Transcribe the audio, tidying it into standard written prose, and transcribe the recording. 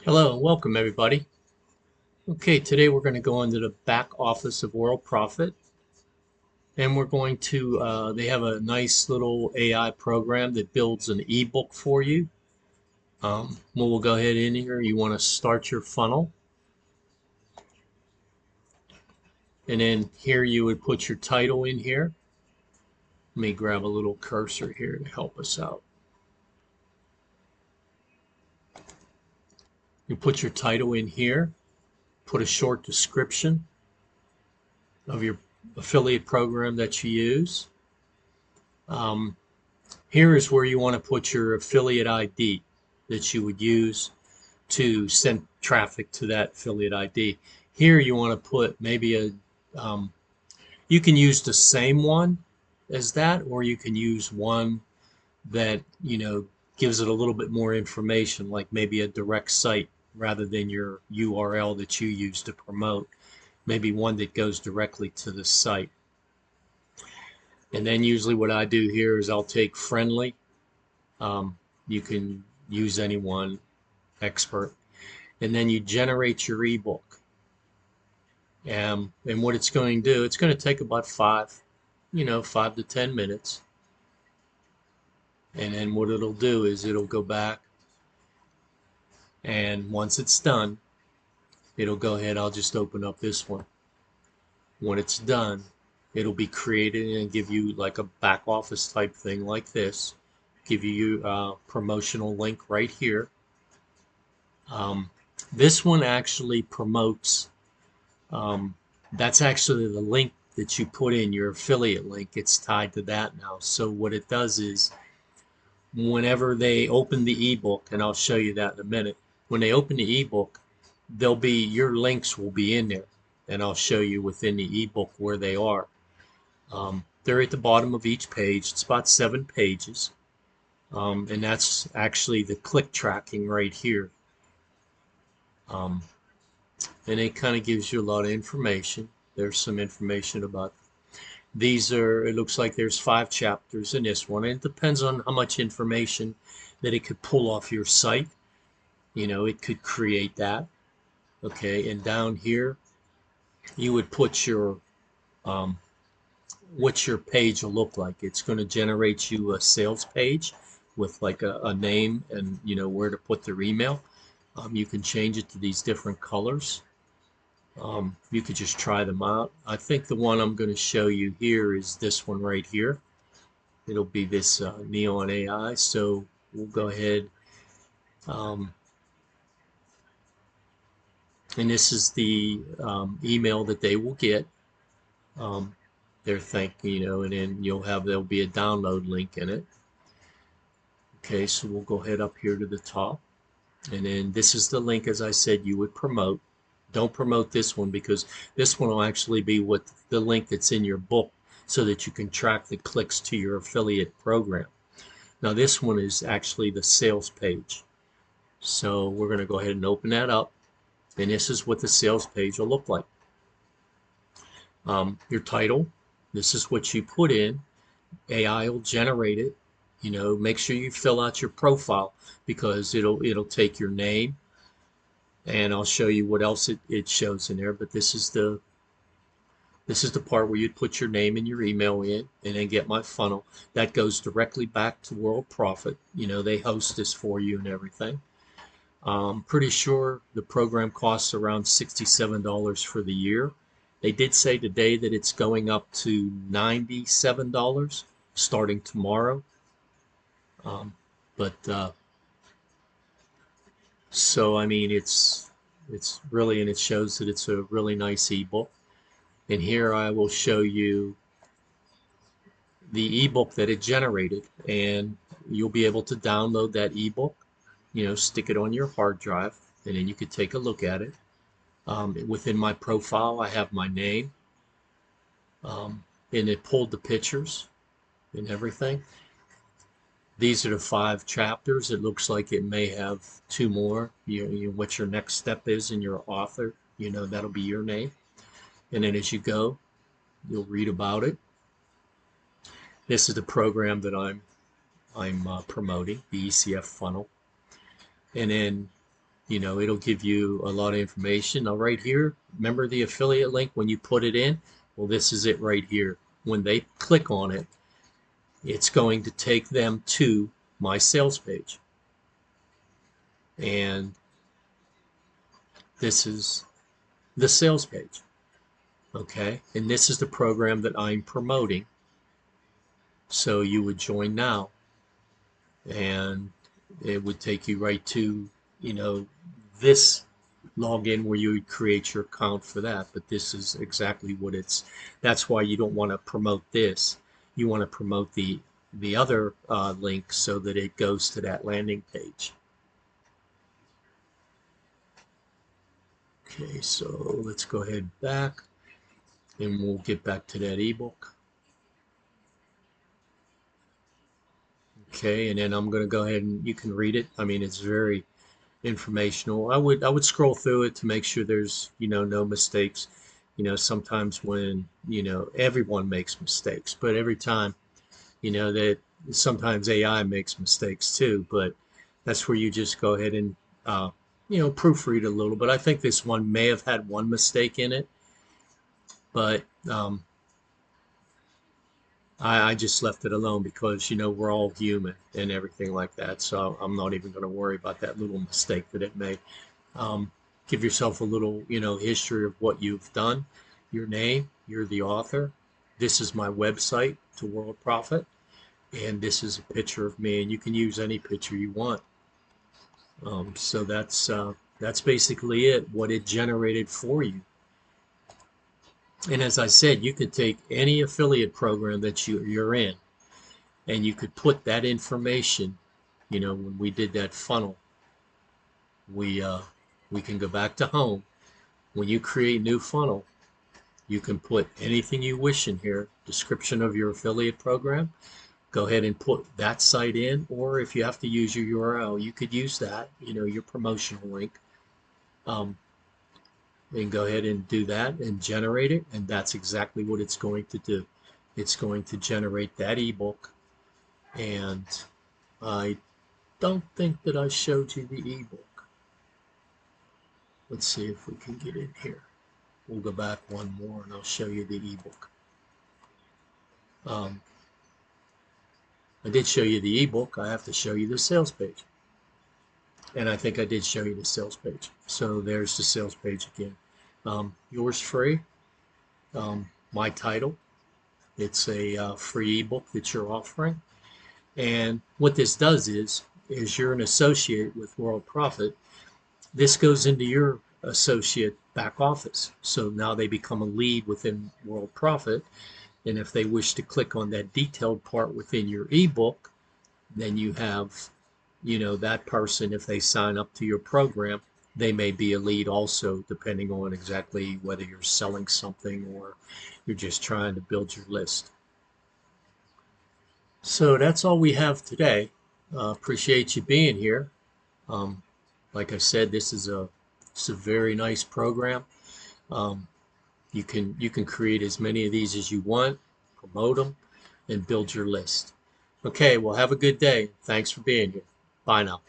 Hello and welcome everybody. Okay, today we're going to go into the back office of Worldprofit and we're going to, they have a nice little AI program that builds an ebook for you. We'll go ahead in here. You want to start your funnel and then here you would put your title in here. Let me grab a little cursor here to help us out. You put your title in here, put a short description of your affiliate program that you use. Um, Here is where you want to put your affiliate ID that you would use to send traffic to that affiliate ID. Here you want to put maybe um, you can use the same one as that, or you can use one that, gives it a little bit more information, like maybe a direct site rather than your URL that you use to promote. Maybe one that goes directly to the site. And then usually what I do here is I'll take friendly. You can use anyone expert, and then you generate your ebook. And what it's going to do, it's going to take about 5 to 10 minutes. And then what it'll do is it'll go back, and once it's done, it'll go ahead. I'll just open up this one. When it's done, it'll be created and give you like a back office type thing like this. Give you a promotional link right here. Um, this one actually promotes, that's actually the link that you put in, your affiliate link. It's tied to that now. So what it does is whenever they open the ebook, and I'll show you that in a minute, when they open the ebook, there'll be your links will be in there. And I'll show you within the ebook where they are. They're at the bottom of each page. It's about 7 pages. And that's actually the click tracking right here. Um, and it kind of gives you a lot of information. There's some information about these are, it looks like there's 5 chapters in this one. And it depends on how much information that it could pull off your site. It could create that. Okay, and down here, you would put your, um, what your page will look like. It's going to generate you a sales page with like a name and, where to put their email. You can change it to these different colors. You could just try them out. I think the one I'm going to show you here is this one right here. It'll be this Neon AI. So we'll go ahead. Um, and this is the email that they will get. They're thanking, and then there'll be a download link in it. Okay, so we'll go ahead up here to the top. And then this is the link, as I said, you would promote. Don't promote this one because this one will actually be what the link that's in your book so that you can track the clicks to your affiliate program. Now this one is actually the sales page. So we're going to go ahead and open that up. And this is what the sales page will look like. Your title, this is what you put in. AI will generate it. Make sure you fill out your profile because it'll take your name, and I'll show you what else it shows in there. But this is the part where you'd put your name and your email in and then get my funnel. That goes directly back to Worldprofit. They host this for you and everything. I'm pretty sure the program costs around $67 for the year. They did say today that it's going up to $97 starting tomorrow. But so I mean, it's really, and it shows that it's a really nice ebook. And here I will show you the ebook that it generated, and you'll be able to download that ebook. Stick it on your hard drive, and then you could take a look at it. Within my profile, I have my name, and it pulled the pictures and everything. These are the 5 chapters. It looks like it may have 2 more. What your next step is in your author, that'll be your name. And then as you go, you'll read about it. This is the program that I'm promoting, the ECF funnel. And then It'll give you a lot of information. Now right here, remember the affiliate link when you put it in? Well, this is it right here. When they click on it, it's going to take them to my sales page. And this is the sales page. Okay, and this is the program that I'm promoting. So you would join now, and it would take you right to, this login where you would create your account for that. But this is exactly what that's why you don't want to promote this. You want to promote the other link so that it goes to that landing page. Okay, so let's go ahead back and we'll get back to that ebook. Okay, and then I'm going to go ahead and you can read it. I mean, it's very informational. I would scroll through it to make sure there's, no mistakes. Sometimes when, everyone makes mistakes, but every time, that sometimes AI makes mistakes too, but that's where you just go ahead and, proofread a little. But I think this one may have had one mistake in it, but I just left it alone because, we're all human and everything like that. So I'm not even going to worry about that little mistake that it made. Give yourself a little, history of what you've done, your name, you're the author. This is my website to Worldprofit, and this is a picture of me, and you can use any picture you want. So that's basically it, what it generated for you. And as I said, you could take any affiliate program that you're in, and you could put that information, when we did that funnel, we can go back to home. When you create new funnel, you can put anything you wish in here, description of your affiliate program. Go ahead and put that site in, or if you have to use your URL, you could use that, your promotional link. And go ahead and do that and generate it, and that's exactly what it's going to do. It's going to generate that ebook, and I don't think that I showed you the ebook. Let's see if we can get in here. We'll go back one more and I'll show you the ebook. I did show you the ebook. I have to show you the sales page. And I think I did show you the sales page. So there's the sales page again. Yours free. My title. It's a free ebook that you're offering. And what this does is you're an associate with Worldprofit. This goes into your associate back office. So now they become a lead within Worldprofit. And if they wish to click on that detailed part within your ebook, then you have, that person, if they sign up to your program, they may be a lead also, depending on exactly whether you're selling something or you're just trying to build your list. So that's all we have today. Appreciate you being here. Like I said, it's a very nice program. You can create as many of these as you want, promote them, and build your list. Okay, well, have a good day. Thanks for being here. Bye now.